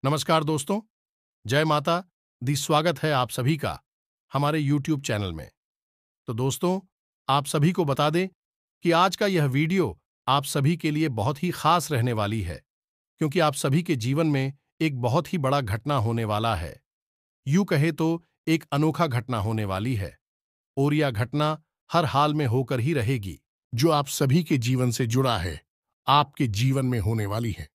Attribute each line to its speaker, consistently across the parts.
Speaker 1: नमस्कार दोस्तों। जय माता दी। स्वागत है आप सभी का हमारे YouTube चैनल में। तो दोस्तों, आप सभी को बता दें कि आज का यह वीडियो आप सभी के लिए बहुत ही खास रहने वाली है, क्योंकि आप सभी के जीवन में एक बहुत ही बड़ा घटना होने वाला है। यूं कहे तो एक अनोखा घटना होने वाली है, और यह घटना हर हाल में होकर ही रहेगी, जो आप सभी के जीवन से जुड़ा है, आपके जीवन में होने वाली है।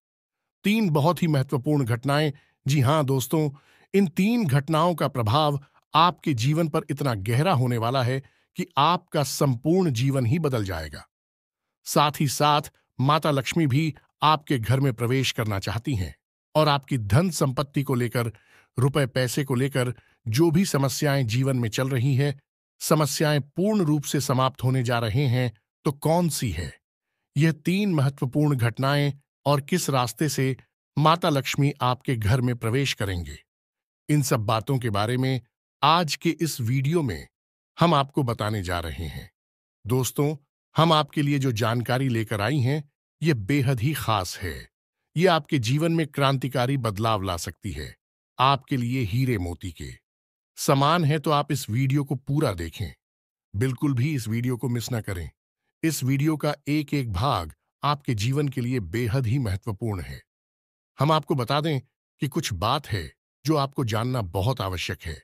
Speaker 1: तीन बहुत ही महत्वपूर्ण घटनाएं। जी हां दोस्तों, इन तीन घटनाओं का प्रभाव आपके जीवन पर इतना गहरा होने वाला है कि आपका संपूर्ण जीवन ही बदल जाएगा। साथ ही साथ माता लक्ष्मी भी आपके घर में प्रवेश करना चाहती हैं, और आपकी धन संपत्ति को लेकर, रुपए पैसे को लेकर जो भी समस्याएं जीवन में चल रही हैं, समस्याएं पूर्ण रूप से समाप्त होने जा रहे हैं। तो कौन सी है यह तीन महत्वपूर्ण घटनाएं, और किस रास्ते से माता लक्ष्मी आपके घर में प्रवेश करेंगे? इन सब बातों के बारे में आज के इस वीडियो में हम आपको बताने जा रहे हैं। दोस्तों, हम आपके लिए जो जानकारी लेकर आई हैं, ये बेहद ही खास है। ये आपके जीवन में क्रांतिकारी बदलाव ला सकती है, आपके लिए हीरे मोती के समान है। तो आप इस वीडियो को पूरा देखें, बिल्कुल भी इस वीडियो को मिस ना करें। इस वीडियो का एक एक भाग आपके जीवन के लिए बेहद ही महत्वपूर्ण है। हम आपको बता दें कि कुछ बात है जो आपको जानना बहुत आवश्यक है।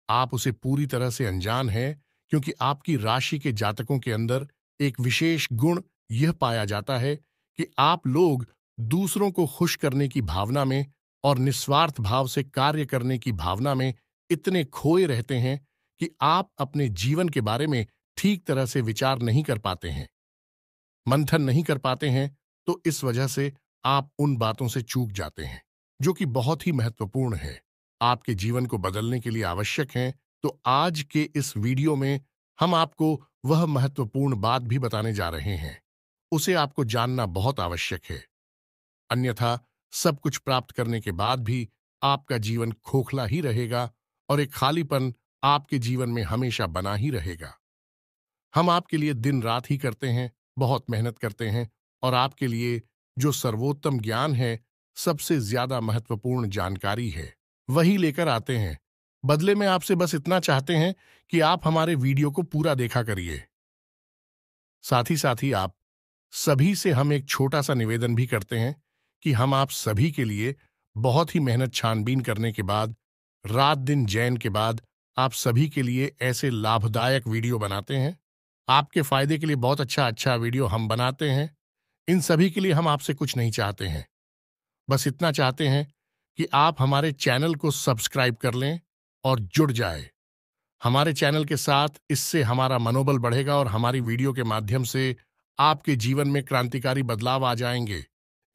Speaker 1: आप उसे पूरी तरह से अनजान हैं, क्योंकि आपकी राशि के जातकों के अंदर एक विशेष गुण यह पाया जाता है कि आप लोग दूसरों को खुश करने की भावना में और निस्वार्थ भाव से कार्य करने की भावना में इतने खोए रहते हैं कि आप अपने जीवन के बारे में ठीक तरह से विचार नहीं कर पाते हैं, मंथन नहीं कर पाते हैं। तो इस वजह से आप उन बातों से चूक जाते हैं जो कि बहुत ही महत्वपूर्ण है, आपके जीवन को बदलने के लिए आवश्यक हैं। तो आज के इस वीडियो में हम आपको वह महत्वपूर्ण बात भी बताने जा रहे हैं, उसे आपको जानना बहुत आवश्यक है। अन्यथा सब कुछ प्राप्त करने के बाद भी आपका जीवन खोखला ही रहेगा, और एक खालीपन आपके जीवन में हमेशा बना ही रहेगा। हम आपके लिए दिन रात ही करते हैं, बहुत मेहनत करते हैं, और आपके लिए जो सर्वोत्तम ज्ञान है, सबसे ज्यादा महत्वपूर्ण जानकारी है, वही लेकर आते हैं। बदले में आपसे बस इतना चाहते हैं कि आप हमारे वीडियो को पूरा देखा करिए। साथ ही आप सभी से हम एक छोटा सा निवेदन भी करते हैं कि हम आप सभी के लिए बहुत ही मेहनत छानबीन करने के बाद, रात दिन जैन के बाद, आप सभी के लिए ऐसे लाभदायक वीडियो बनाते हैं। आपके फायदे के लिए बहुत अच्छा अच्छा वीडियो हम बनाते हैं। इन सभी के लिए हम आपसे कुछ नहीं चाहते हैं, बस इतना चाहते हैं कि आप हमारे चैनल को सब्सक्राइब कर लें और जुड़ जाए हमारे चैनल के साथ। इससे हमारा मनोबल बढ़ेगा, और हमारी वीडियो के माध्यम से आपके जीवन में क्रांतिकारी बदलाव आ जाएंगे।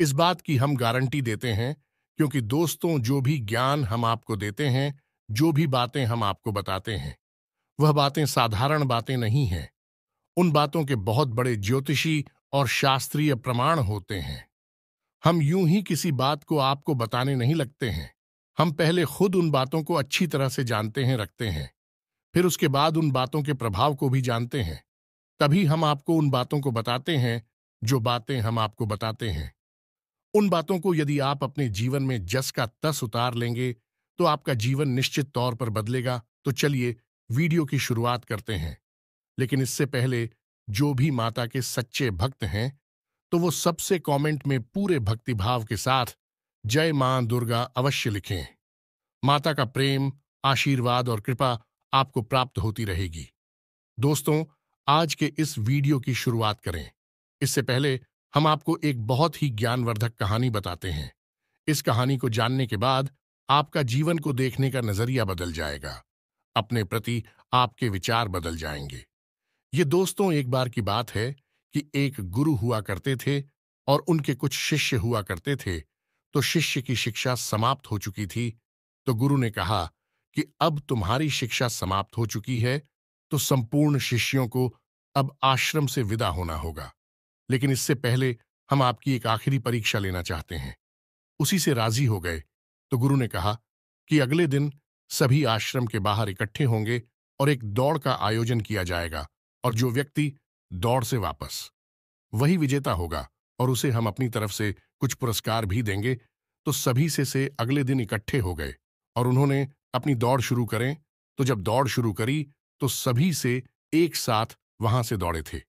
Speaker 1: इस बात की हम गारंटी देते हैं, क्योंकि दोस्तों, जो भी ज्ञान हम आपको देते हैं, जो भी बातें हम आपको बताते हैं, वह बातें साधारण बातें नहीं हैं। उन बातों के बहुत बड़े ज्योतिषी और शास्त्रीय प्रमाण होते हैं। हम यूं ही किसी बात को आपको बताने नहीं लगते हैं। हम पहले खुद उन बातों को अच्छी तरह से जानते हैं, रखते हैं, फिर उसके बाद उन बातों के प्रभाव को भी जानते हैं। तभी हम आपको उन बातों को बताते हैं, जो बातें हम आपको बताते हैं। उन बातों को यदि आप अपने जीवन में जस का तस उतार लेंगे, तो आपका जीवन निश्चित तौर पर बदलेगा। तो चलिए वीडियो की शुरुआत करते हैं। लेकिन इससे पहले, जो भी माता के सच्चे भक्त हैं, तो वो सबसे कमेंट में पूरे भक्तिभाव के साथ जय मां दुर्गा अवश्य लिखें। माता का प्रेम, आशीर्वाद और कृपा आपको प्राप्त होती रहेगी। दोस्तों, आज के इस वीडियो की शुरुआत करें, इससे पहले हम आपको एक बहुत ही ज्ञानवर्धक कहानी बताते हैं। इस कहानी को जानने के बाद आपका जीवन को देखने का नजरिया बदल जाएगा, अपने प्रति आपके विचार बदल जाएंगे। ये दोस्तों, एक बार की बात है कि एक गुरु हुआ करते थे, और उनके कुछ शिष्य हुआ करते थे। तो शिष्य की शिक्षा समाप्त हो चुकी थी। तो गुरु ने कहा कि अब तुम्हारी शिक्षा समाप्त हो चुकी है, तो संपूर्ण शिष्यों को अब आश्रम से विदा होना होगा। लेकिन इससे पहले हम आपकी एक आखिरी परीक्षा लेना चाहते हैं। उसी से राजी हो गए। तो गुरु ने कहा कि अगले दिन सभी आश्रम के बाहर इकट्ठे होंगे, और एक दौड़ का आयोजन किया जाएगा, और जो व्यक्ति दौड़ से वापस, वही विजेता होगा, और उसे हम अपनी तरफ से कुछ पुरस्कार भी देंगे। तो सभी से अगले दिन इकट्ठे हो गए और उन्होंने अपनी दौड़ शुरू करें। तो जब दौड़ शुरू करी तो सभी से एक साथ वहां से दौड़े थे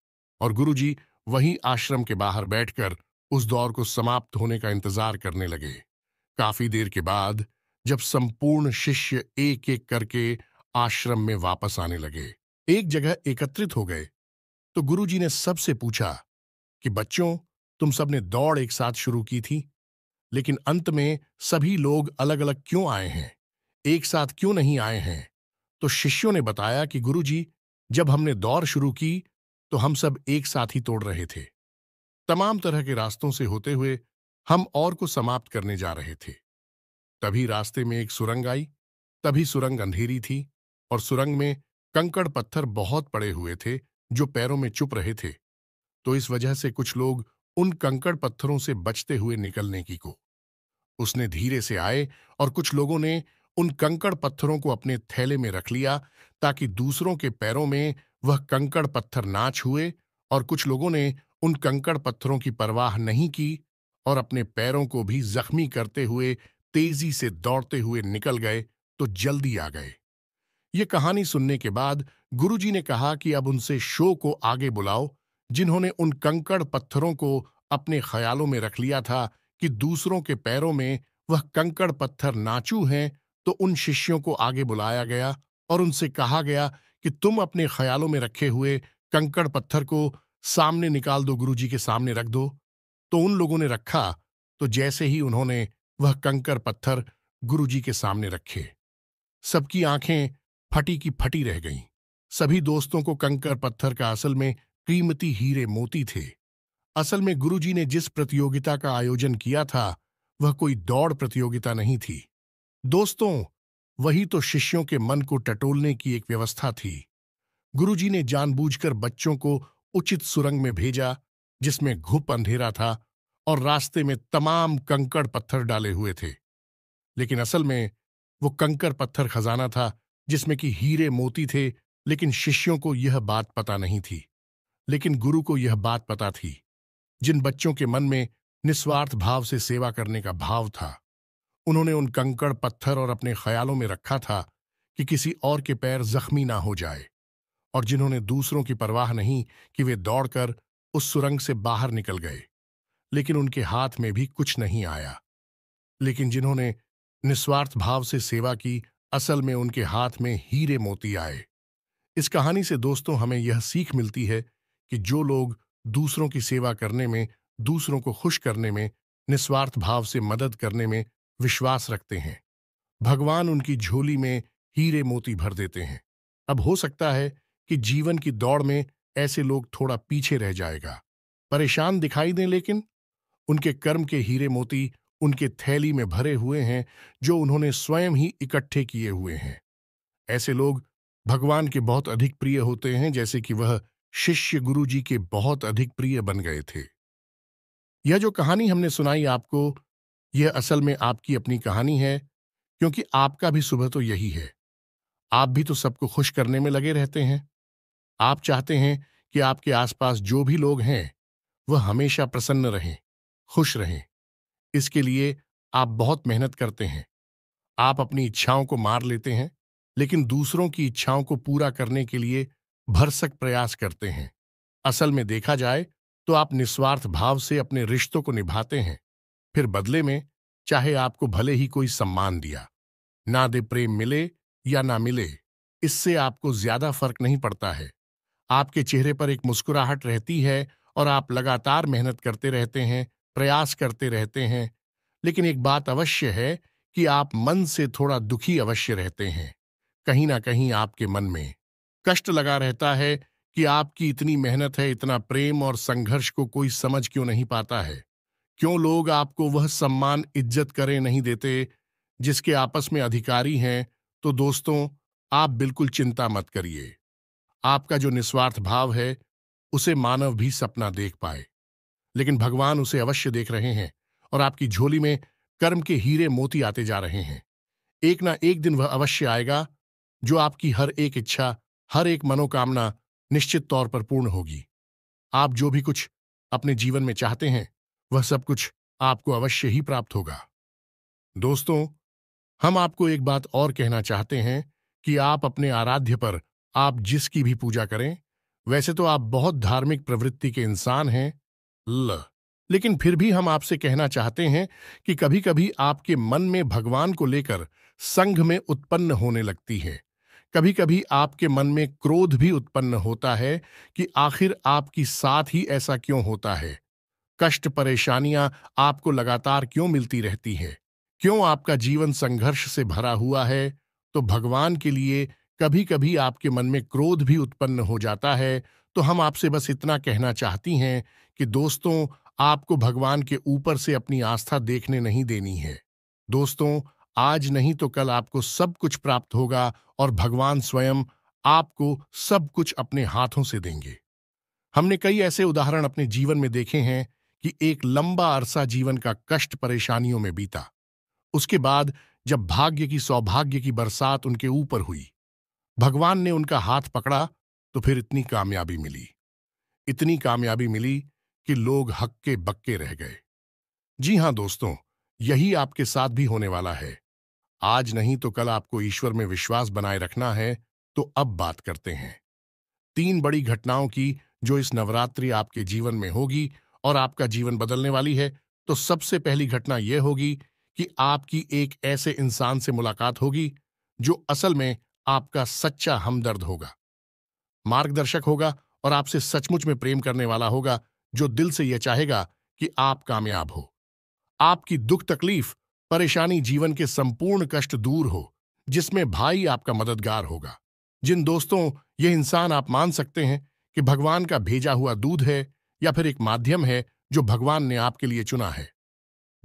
Speaker 1: और गुरुजी वहीं आश्रम के बाहर बैठकर उस दौड़ को समाप्त होने का इंतजार करने लगे। काफी देर के बाद जब संपूर्ण शिष्य एक एक करके आश्रम में वापस आने लगे, एक जगह एकत्रित हो गए, तो गुरुजी ने सबसे पूछा कि बच्चों, तुम सबने दौड़ एक साथ शुरू की थी, लेकिन अंत में सभी लोग अलग अलग क्यों आए हैं, एक साथ क्यों नहीं आए हैं? तो शिष्यों ने बताया कि गुरुजी, जब हमने दौड़ शुरू की तो हम सब एक साथ ही तोड़ रहे थे। तमाम तरह के रास्तों से होते हुए हम और को समाप्त करने जा रहे थे। तभी रास्ते में एक सुरंग आई। तभी सुरंग अंधेरी थी और सुरंग में कंकड़ पत्थर बहुत पड़े हुए थे जो पैरों में चुप रहे थे। तो इस वजह से कुछ लोग उन कंकड़ पत्थरों से बचते हुए निकलने की को उसने धीरे से आए और कुछ लोगों ने उन कंकड़ पत्थरों को अपने थैले में रख लिया ताकि दूसरों के पैरों में वह कंकड़ पत्थर ना छुए, और कुछ लोगों ने उन कंकड़ पत्थरों की परवाह नहीं की और अपने पैरों को भी जख्मी करते हुए तेजी से दौड़ते हुए निकल गए तो जल्दी आ गए। ये कहानी सुनने के बाद गुरुजी ने कहा कि अब उनसे शो को आगे बुलाओ जिन्होंने उन कंकड़ पत्थरों को अपने ख्यालों में रख लिया था कि दूसरों के पैरों में वह कंकड़ पत्थर नाचू हैं। तो उन शिष्यों को आगे बुलाया गया और उनसे कहा गया कि तुम अपने ख्यालों में रखे हुए कंकड़ पत्थर को सामने निकाल दो, गुरुजी के सामने रख दो। तो उन लोगों ने रखा। तो जैसे ही उन्होंने वह कंकड़ पत्थर गुरुजी के सामने रखे, सबकी आंखें फटी की फटी रह गईं। सभी दोस्तों को कंकड़ पत्थर का असल में कीमती हीरे मोती थे। असल में गुरुजी ने जिस प्रतियोगिता का आयोजन किया था वह कोई दौड़ प्रतियोगिता नहीं थी दोस्तों, वही तो शिष्यों के मन को टटोलने की एक व्यवस्था थी। गुरुजी ने जानबूझकर बच्चों को उचित सुरंग में भेजा जिसमें घुप अंधेरा था और रास्ते में तमाम कंकड़ पत्थर डाले हुए थे, लेकिन असल में वो कंकड़ पत्थर खजाना था जिसमें कि हीरे मोती थे। लेकिन शिष्यों को यह बात पता नहीं थी, लेकिन गुरु को यह बात पता थी। जिन बच्चों के मन में निस्वार्थ भाव से सेवा करने का भाव था, उन्होंने उन कंकड़ पत्थर और अपने ख्यालों में रखा था कि किसी और के पैर जख्मी ना हो जाए, और जिन्होंने दूसरों की परवाह नहीं कि वे दौड़कर उस सुरंग से बाहर निकल गए, लेकिन उनके हाथ में भी कुछ नहीं आया। लेकिन जिन्होंने निस्वार्थ भाव से सेवा की, असल में उनके हाथ में हीरे मोती आए। इस कहानी से दोस्तों हमें यह सीख मिलती है कि जो लोग दूसरों की सेवा करने में, दूसरों को खुश करने में, निस्वार्थ भाव से मदद करने में विश्वास रखते हैं, भगवान उनकी झोली में हीरे मोती भर देते हैं। अब हो सकता है कि जीवन की दौड़ में ऐसे लोग थोड़ा पीछे रह जाएगा, परेशान दिखाई दें, लेकिन उनके कर्म के हीरे मोती उनके थैली में भरे हुए हैं जो उन्होंने स्वयं ही इकट्ठे किए हुए हैं। ऐसे लोग भगवान के बहुत अधिक प्रिय होते हैं, जैसे कि वह शिष्य गुरु जी के बहुत अधिक प्रिय बन गए थे। यह जो कहानी हमने सुनाई आपको, यह असल में आपकी अपनी कहानी है, क्योंकि आपका भी सुबह तो यही है। आप भी तो सबको खुश करने में लगे रहते हैं। आप चाहते हैं कि आपके आसपास जो भी लोग हैं वह हमेशा प्रसन्न रहें, खुश रहें। इसके लिए आप बहुत मेहनत करते हैं। आप अपनी इच्छाओं को मार लेते हैं, लेकिन दूसरों की इच्छाओं को पूरा करने के लिए भरसक प्रयास करते हैं। असल में देखा जाए तो आप निस्वार्थ भाव से अपने रिश्तों को निभाते हैं। फिर बदले में चाहे आपको भले ही कोई सम्मान दिया ना दे, प्रेम मिले या ना मिले, इससे आपको ज्यादा फर्क नहीं पड़ता है। आपके चेहरे पर एक मुस्कुराहट रहती है और आप लगातार मेहनत करते रहते हैं, प्रयास करते रहते हैं। लेकिन एक बात अवश्य है कि आप मन से थोड़ा दुखी अवश्य रहते हैं। कहीं ना कहीं आपके मन में कष्ट लगा रहता है कि आपकी इतनी मेहनत है, इतना प्रेम और संघर्ष को कोई समझ क्यों नहीं पाता है। क्यों लोग आपको वह सम्मान, इज्जत करे नहीं देते जिसके आपस में अधिकारी हैं। तो दोस्तों, आप बिल्कुल चिंता मत करिए। आपका जो निस्वार्थ भाव है उसे मानव भी सपना देख पाए, लेकिन भगवान उसे अवश्य देख रहे हैं और आपकी झोली में कर्म के हीरे मोती आते जा रहे हैं। एक ना एक दिन वह अवश्य आएगा जो आपकी हर एक इच्छा, हर एक मनोकामना निश्चित तौर पर पूर्ण होगी। आप जो भी कुछ अपने जीवन में चाहते हैं वह सब कुछ आपको अवश्य ही प्राप्त होगा। दोस्तों, हम आपको एक बात और कहना चाहते हैं कि आप अपने आराध्य पर आप जिसकी भी पूजा करें, वैसे तो आप बहुत धार्मिक प्रवृत्ति के इंसान हैं, ल लेकिन फिर भी हम आपसे कहना चाहते हैं कि कभी-कभी आपके मन में भगवान को लेकर संघ में उत्पन्न होने लगती है। कभी-कभी आपके मन में क्रोध भी उत्पन्न होता है कि आखिर आपकी साथ ही ऐसा क्यों होता है। कष्ट परेशानियां आपको लगातार क्यों मिलती रहती है? क्यों आपका जीवन संघर्ष से भरा हुआ है? तो भगवान के लिए कभी-कभी आपके मन में क्रोध भी उत्पन्न हो जाता है। तो हम आपसे बस इतना कहना चाहती हैं कि दोस्तों, आपको भगवान के ऊपर से अपनी आस्था देखने नहीं देनी है। दोस्तों, आज नहीं तो कल आपको सब कुछ प्राप्त होगा और भगवान स्वयं आपको सब कुछ अपने हाथों से देंगे। हमने कई ऐसे उदाहरण अपने जीवन में देखे हैं कि एक लंबा अरसा जीवन का कष्ट परेशानियों में बीता। उसके बाद जब भाग्य की सौभाग्य की बरसात उनके ऊपर हुई, भगवान ने उनका हाथ पकड़ा, तो फिर इतनी कामयाबी मिली कि लोग हक्के बक्के रह गए। जी हां दोस्तों, यही आपके साथ भी होने वाला है। आज नहीं तो कल आपको ईश्वर में विश्वास बनाए रखना है। तो अब बात करते हैं 3 बड़ी घटनाओं की जो इस नवरात्रि आपके जीवन में होगी और आपका जीवन बदलने वाली है। तो सबसे पहली घटना यह होगी कि आपकी एक ऐसे इंसान से मुलाकात होगी जो असल में आपका सच्चा हमदर्द होगा, मार्गदर्शक होगा और आपसे सचमुच में प्रेम करने वाला होगा, जो दिल से यह चाहेगा कि आप कामयाब हो, आपकी दुख तकलीफ परेशानी जीवन के संपूर्ण कष्ट दूर हो, जिसमें भाई आपका मददगार होगा। जिन दोस्तों, यह इंसान आप मान सकते हैं कि भगवान का भेजा हुआ दूध है या फिर एक माध्यम है जो भगवान ने आपके लिए चुना है।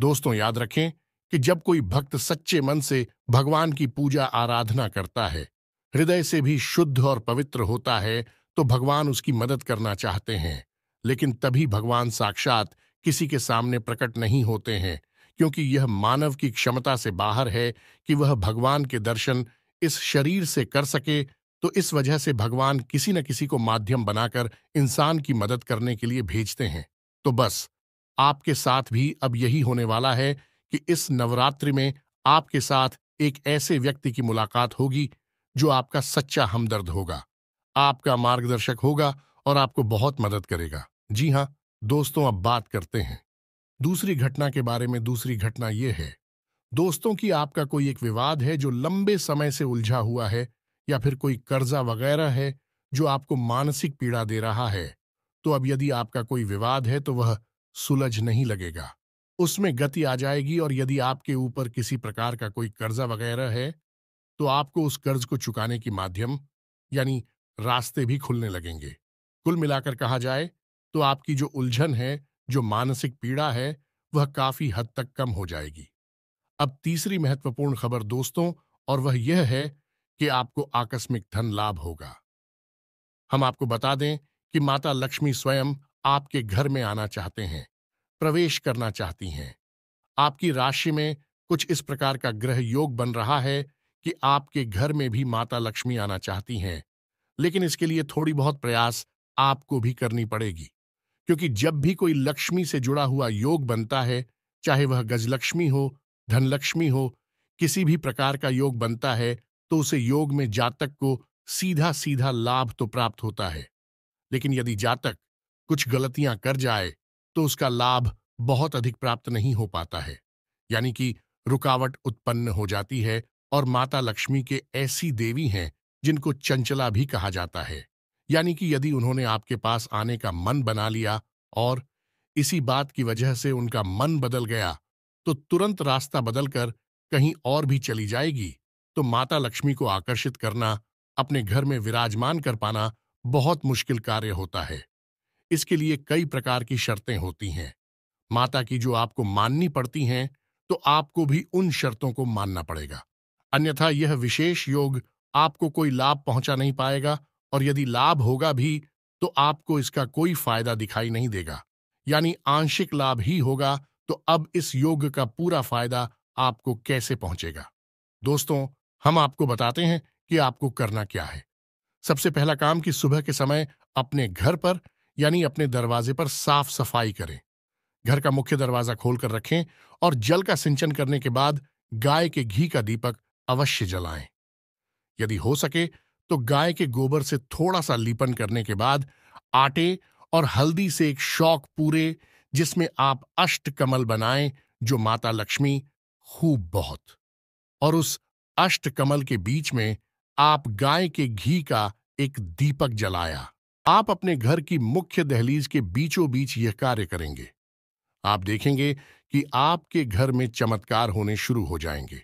Speaker 1: दोस्तों, याद रखें कि जब कोई भक्त सच्चे मन से भगवान की पूजा आराधना करता है, हृदय से भी शुद्ध और पवित्र होता है, तो भगवान उसकी मदद करना चाहते हैं। लेकिन तभी भगवान साक्षात किसी के सामने प्रकट नहीं होते हैं, क्योंकि यह मानव की क्षमता से बाहर है कि वह भगवान के दर्शन इस शरीर से कर सके। तो इस वजह से भगवान किसी न किसी को माध्यम बनाकर इंसान की मदद करने के लिए भेजते हैं। तो बस आपके साथ भी अब यही होने वाला है कि इस नवरात्रि में आपके साथ एक ऐसे व्यक्ति की मुलाकात होगी जो आपका सच्चा हमदर्द होगा, आपका मार्गदर्शक होगा और आपको बहुत मदद करेगा। जी हां दोस्तों, अब बात करते हैं दूसरी घटना के बारे में। दूसरी घटना यह है दोस्तों कि आपका कोई एक विवाद है जो लंबे समय से उलझा हुआ है, या फिर कोई कर्जा वगैरह है जो आपको मानसिक पीड़ा दे रहा है। तो अब यदि आपका कोई विवाद है तो वह सुलझ नहीं लगेगा, उसमें गति आ जाएगी। और यदि आपके ऊपर किसी प्रकार का कोई कर्जा वगैरह है, तो आपको उस कर्ज को चुकाने की माध्यम यानी रास्ते भी खुलने लगेंगे। कुल मिलाकर कहा जाए तो आपकी जो उलझन है, जो मानसिक पीड़ा है, वह काफी हद तक कम हो जाएगी। अब तीसरी महत्वपूर्ण खबर दोस्तों, और वह यह है कि आपको आकस्मिक धन लाभ होगा। हम आपको बता दें कि माता लक्ष्मी स्वयं आपके घर में आना चाहते हैं, प्रवेश करना चाहती हैं। आपकी राशि में कुछ इस प्रकार का ग्रह योग बन रहा है कि आपके घर में भी माता लक्ष्मी आना चाहती हैं। लेकिन इसके लिए थोड़ी बहुत प्रयास आपको भी करनी पड़ेगी, क्योंकि जब भी कोई लक्ष्मी से जुड़ा हुआ योग बनता है, चाहे वह गजलक्ष्मी हो, धनलक्ष्मी हो, किसी भी प्रकार का योग बनता है, तो उसे योग में जातक को सीधा सीधा लाभ तो प्राप्त होता है। लेकिन यदि जातक कुछ गलतियां कर जाए तो उसका लाभ बहुत अधिक प्राप्त नहीं हो पाता है, यानी कि रुकावट उत्पन्न हो जाती है। और माता लक्ष्मी के ऐसी देवी हैं जिनको चंचला भी कहा जाता है, यानी कि यदि उन्होंने आपके पास आने का मन बना लिया और इसी बात की वजह से उनका मन बदल गया, तो तुरंत रास्ता बदलकर कहीं और भी चली जाएगी। तो माता लक्ष्मी को आकर्षित करना, अपने घर में विराजमान कर पाना बहुत मुश्किल कार्य होता है। इसके लिए कई प्रकार की शर्तें होती हैं, माता की जो आपको माननी पड़ती हैं, तो आपको भी उन शर्तों को मानना पड़ेगा। अन्यथा यह विशेष योग आपको कोई लाभ पहुंचा नहीं पाएगा, और यदि लाभ होगा भी तो आपको इसका कोई फायदा दिखाई नहीं देगा, यानी आंशिक लाभ ही होगा। तो अब इस योग का पूरा फायदा आपको कैसे पहुंचेगा? दोस्तों, हम आपको बताते हैं कि आपको करना क्या है। सबसे पहला काम कि सुबह के समय अपने घर पर यानी अपने दरवाजे पर साफ सफाई करें। घर का मुख्य दरवाजा खोलकर रखें और जल का सिंचन करने के बाद गाय के घी का दीपक अवश्य जलाएं। यदि हो सके तो गाय के गोबर से थोड़ा सा लीपन करने के बाद आटे और हल्दी से एक शौक पूरे, जिसमें आप अष्टकमल बनाएं, जो माता लक्ष्मी खूब बहुत। और उस अष्टकमल के बीच में आप गाय के घी का एक दीपक जलाया। आप अपने घर की मुख्य दहलीज के बीचों बीच यह कार्य करेंगे। आप देखेंगे कि आपके घर में चमत्कार होने शुरू हो जाएंगे।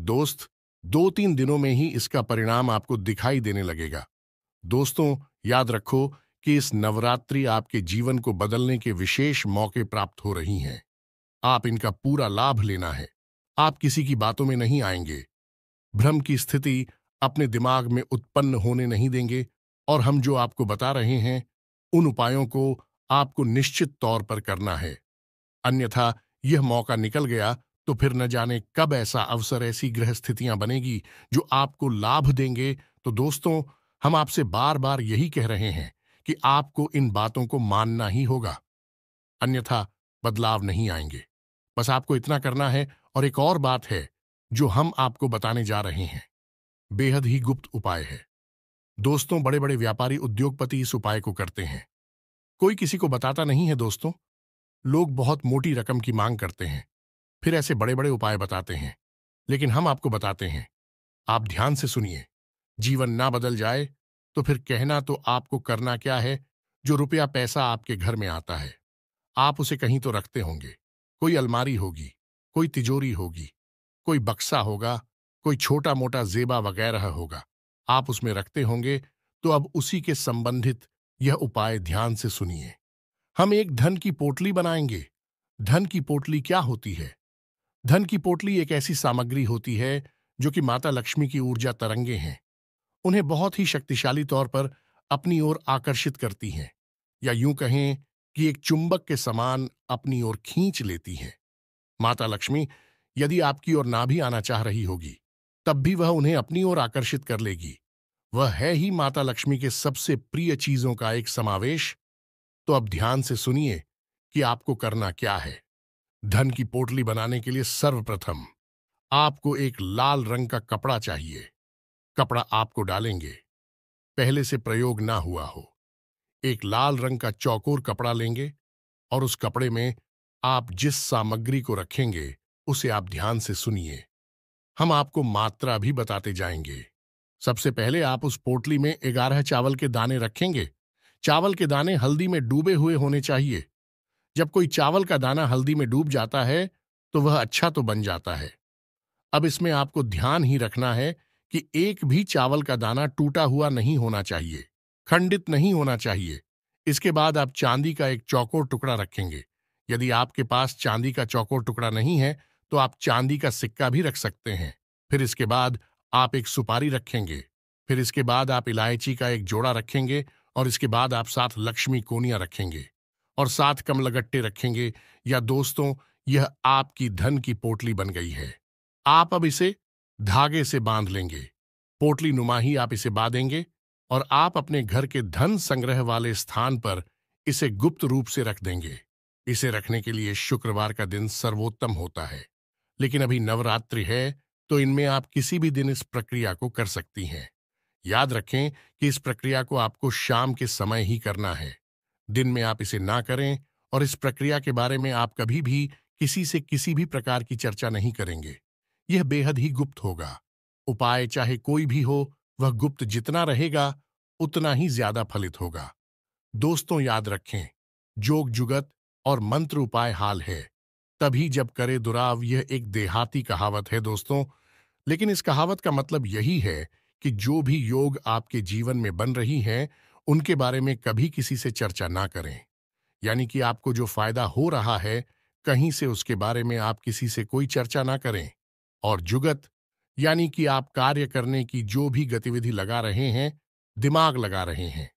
Speaker 1: दोस्त, 2-3 दिनों में ही इसका परिणाम आपको दिखाई देने लगेगा। दोस्तों, याद रखो कि इस नवरात्रि आपके जीवन को बदलने के विशेष मौके प्राप्त हो रही हैं। आप इनका पूरा लाभ लेना है। आप किसी की बातों में नहीं आएंगे, भ्रम की स्थिति अपने दिमाग में उत्पन्न होने नहीं देंगे, और हम जो आपको बता रहे हैं उन उपायों को आपको निश्चित तौर पर करना है। अन्यथा यह मौका निकल गया तो फिर न जाने कब ऐसा अवसर, ऐसी ग्रह स्थितियां बनेगी जो आपको लाभ देंगे। तो दोस्तों, हम आपसे बार बार यही कह रहे हैं कि आपको इन बातों को मानना ही होगा, अन्यथा बदलाव नहीं आएंगे। बस आपको इतना करना है। और एक और बात है जो हम आपको बताने जा रहे हैं, बेहद ही गुप्त उपाय है। दोस्तों, बड़े बड़े व्यापारी, उद्योगपति इस उपाय को करते हैं। कोई किसी को बताता नहीं है दोस्तों। लोग बहुत मोटी रकम की मांग करते हैं, फिर ऐसे बड़े बड़े उपाय बताते हैं, लेकिन हम आपको बताते हैं। आप ध्यान से सुनिए। जीवन ना बदल जाए तो फिर कहना तो आपको करना क्या है। जो रुपया पैसा आपके घर में आता है, आप उसे कहीं तो रखते होंगे। कोई अलमारी होगी, कोई तिजोरी होगी, कोई बक्सा होगा, कोई छोटा मोटा जेबा वगैरह होगा, आप उसमें रखते होंगे। तो अब उसी के संबंधित यह उपाय ध्यान से सुनिए। हम एक धन की पोटली बनाएंगे। धन की पोटली क्या होती है? धन की पोटली एक ऐसी सामग्री होती है जो कि माता लक्ष्मी की ऊर्जा तरंगे हैं। उन्हें बहुत ही शक्तिशाली तौर पर अपनी ओर आकर्षित करती हैं, या यूं कहें कि एक चुंबक के समान अपनी ओर खींच लेती हैं। माता लक्ष्मी यदि आपकी ओर ना भी आना चाह रही होगी, तब भी वह उन्हें अपनी ओर आकर्षित कर लेगी। वह है ही माता लक्ष्मी के सबसे प्रिय चीजों का एक समावेश। तो अब ध्यान से सुनिए कि आपको करना क्या है। धन की पोटली बनाने के लिए सर्वप्रथम आपको एक लाल रंग का कपड़ा चाहिए। कपड़ा आपको डालेंगे, पहले से प्रयोग ना हुआ हो। एक लाल रंग का चौकोर कपड़ा लेंगे, और उस कपड़े में आप जिस सामग्री को रखेंगे उसे आप ध्यान से सुनिए। हम आपको मात्रा भी बताते जाएंगे। सबसे पहले आप उस पोटली में 11 चावल के दाने रखेंगे। चावल के दाने हल्दी में डूबे हुए होने चाहिए। जब कोई चावल का दाना हल्दी में डूब जाता है तो वह अच्छा तो बन जाता है। अब इसमें आपको ध्यान ही रखना है कि एक भी चावल का दाना टूटा हुआ नहीं होना चाहिए, खंडित नहीं होना चाहिए। इसके बाद आप चांदी का एक चौकोर टुकड़ा रखेंगे। यदि आपके पास चांदी का चौकोर टुकड़ा नहीं है तो आप चांदी का सिक्का भी रख सकते हैं। फिर इसके बाद आप एक सुपारी रखेंगे। फिर इसके बाद आप इलायची का एक जोड़ा रखेंगे, और इसके बाद आप 7 लक्ष्मी कोनियां रखेंगे और 7 कमलगट्टे रखेंगे। या दोस्तों, यह आपकी धन की पोटली बन गई है। आप अब इसे धागे से बांध लेंगे। पोटली नुमा ही आप इसे बांधेंगे, और आप अपने घर के धन संग्रह वाले स्थान पर इसे गुप्त रूप से रख देंगे। इसे रखने के लिए शुक्रवार का दिन सर्वोत्तम होता है, लेकिन अभी नवरात्रि है तो इनमें आप किसी भी दिन इस प्रक्रिया को कर सकती हैं। याद रखें कि इस प्रक्रिया को आपको शाम के समय ही करना है। दिन में आप इसे ना करें, और इस प्रक्रिया के बारे में आप कभी भी किसी से किसी भी प्रकार की चर्चा नहीं करेंगे। यह बेहद ही गुप्त होगा। उपाय चाहे कोई भी हो, वह गुप्त जितना रहेगा उतना ही ज्यादा फलित होगा। दोस्तों, याद रखें, जोग जुगत और मंत्र उपाय हाल है तभी जब करे दुराव। यह एक देहाती कहावत है दोस्तों, लेकिन इस कहावत का मतलब यही है कि जो भी योग आपके जीवन में बन रही हैं उनके बारे में कभी किसी से चर्चा ना करें। यानी कि आपको जो फायदा हो रहा है कहीं से उसके बारे में आप किसी से कोई चर्चा ना करें। और जुगत यानी कि आप कार्य करने की जो भी गतिविधि लगा रहे हैं, दिमाग लगा रहे हैं,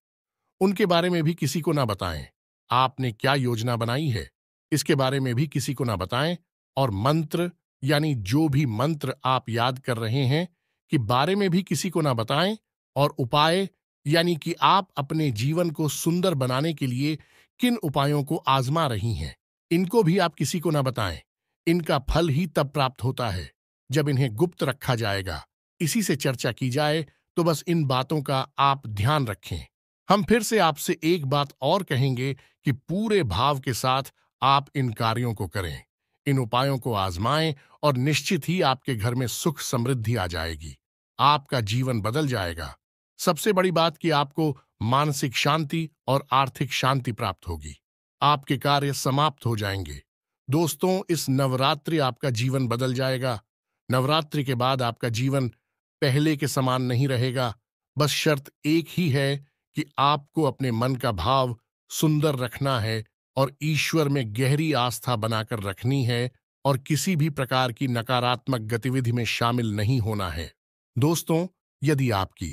Speaker 1: उनके बारे में भी किसी को ना बताएं। आपने क्या योजना बनाई है इसके बारे में भी किसी को ना बताएं। और मंत्र यानी जो भी मंत्र आप याद कर रहे हैं कि बारे में भी किसी को ना बताएं। और उपाय यानी कि आप अपने जीवन को सुंदर बनाने के लिए किन उपायों को आजमा रही हैं, इनको भी आप किसी को ना बताएं। इनका फल ही तब प्राप्त होता है जब इन्हें गुप्त रखा जाएगा, इसी से चर्चा की जाए, तो बस इन बातों का आप ध्यान रखें। हम फिर से आपसे एक बात और कहेंगे कि पूरे भाव के साथ आप इन कार्यों को करें, इन उपायों को आजमाएं और निश्चित ही आपके घर में सुख समृद्धि आ जाएगी। आपका जीवन बदल जाएगा। सबसे बड़ी बात कि आपको मानसिक शांति और आर्थिक शांति प्राप्त होगी। आपके कार्य समाप्त हो जाएंगे। दोस्तों, इस नवरात्रि आपका जीवन बदल जाएगा। नवरात्रि के बाद आपका जीवन पहले के समान नहीं रहेगा। बस शर्त एक ही है कि आपको अपने मन का भाव सुंदर रखना है और ईश्वर में गहरी आस्था बनाकर रखनी है और किसी भी प्रकार की नकारात्मक गतिविधि में शामिल नहीं होना है। दोस्तों, यदि आपकी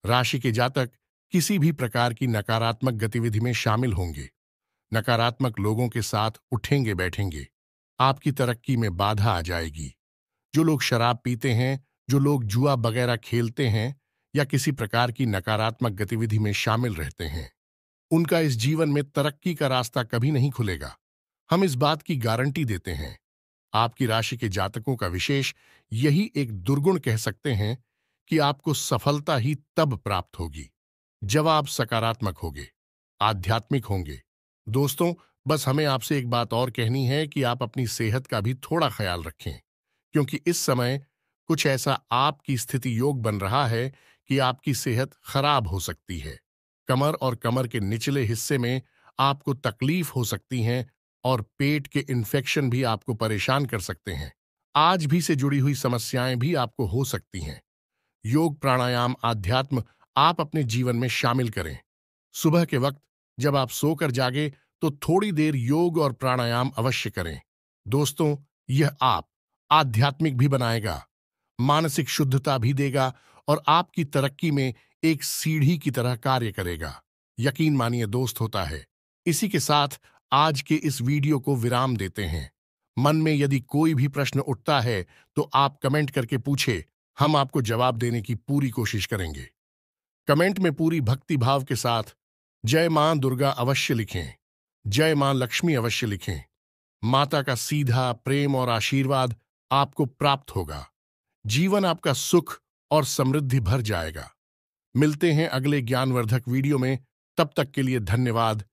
Speaker 1: राशि के जातक किसी भी प्रकार की नकारात्मक गतिविधि में शामिल होंगे, नकारात्मक लोगों के साथ उठेंगे बैठेंगे, आपकी तरक्की में बाधा आ जाएगी। जो लोग शराब पीते हैं, जो लोग जुआ वगैरह खेलते हैं या किसी प्रकार की नकारात्मक गतिविधि में शामिल रहते हैं, उनका इस जीवन में तरक्की का रास्ता कभी नहीं खुलेगा। हम इस बात की गारंटी देते हैं। आपकी राशि के जातकों का विशेष यही एक दुर्गुण कह सकते हैं कि आपको सफलता ही तब प्राप्त होगी जब आप सकारात्मक होंगे, आध्यात्मिक होंगे। दोस्तों, बस हमें आपसे एक बात और कहनी है कि आप अपनी सेहत का भी थोड़ा ख्याल रखें, क्योंकि इस समय कुछ ऐसा आपकी स्थिति योग बन रहा है कि आपकी सेहत खराब हो सकती है। कमर और कमर के निचले हिस्से में आपको तकलीफ हो सकती है और पेट के इन्फेक्शन भी आपको परेशान कर सकते हैं। आज भी से जुड़ी हुई समस्याएं भी आपको हो सकती हैं। योग, प्राणायाम, आध्यात्म आप अपने जीवन में शामिल करें। सुबह के वक्त जब आप सोकर जागे तो थोड़ी देर योग और प्राणायाम अवश्य करें। दोस्तों, यह आप आध्यात्मिक भी बनाएगा, मानसिक शुद्धता भी देगा और आपकी तरक्की में एक सीढ़ी की तरह कार्य करेगा। यकीन मानिए दोस्त, होता है। इसी के साथ आज के इस वीडियो को विराम देते हैं। मन में यदि कोई भी प्रश्न उठता है तो आप कमेंट करके पूछे, हम आपको जवाब देने की पूरी कोशिश करेंगे। कमेंट में पूरी भक्ति भाव के साथ जय मां दुर्गा अवश्य लिखें, जय मां लक्ष्मी अवश्य लिखें। माता का सीधा प्रेम और आशीर्वाद आपको प्राप्त होगा। जीवन आपका सुख और समृद्धि भर जाएगा। मिलते हैं अगले ज्ञानवर्धक वीडियो में। तब तक के लिए धन्यवाद।